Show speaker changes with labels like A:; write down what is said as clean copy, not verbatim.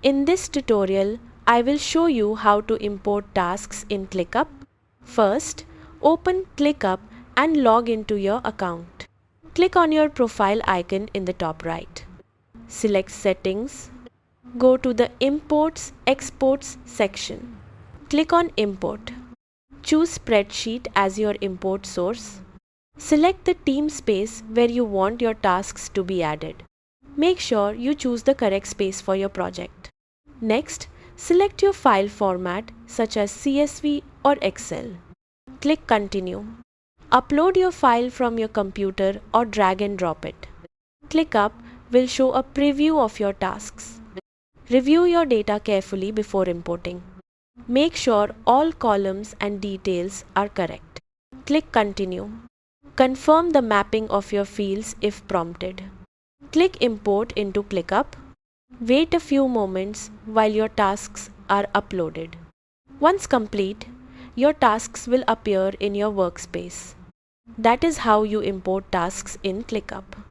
A: In this tutorial, I will show you how to import tasks in ClickUp. First, open ClickUp and log into your account. Click on your profile icon in the top right. Select Settings. Go to the Imports Exports section. Click on Import. Choose Spreadsheet as your import source. Select the team space where you want your tasks to be added. Make sure you choose the correct space for your project. Next, select your file format such as CSV or Excel. Click Continue. Upload your file from your computer or drag and drop it. ClickUp will show a preview of your tasks. Review your data carefully before importing. Make sure all columns and details are correct. Click Continue. Confirm the mapping of your fields if prompted. Click Import into ClickUp. Wait a few moments while your tasks are uploaded. Once complete, your tasks will appear in your workspace. That is how you import tasks in ClickUp.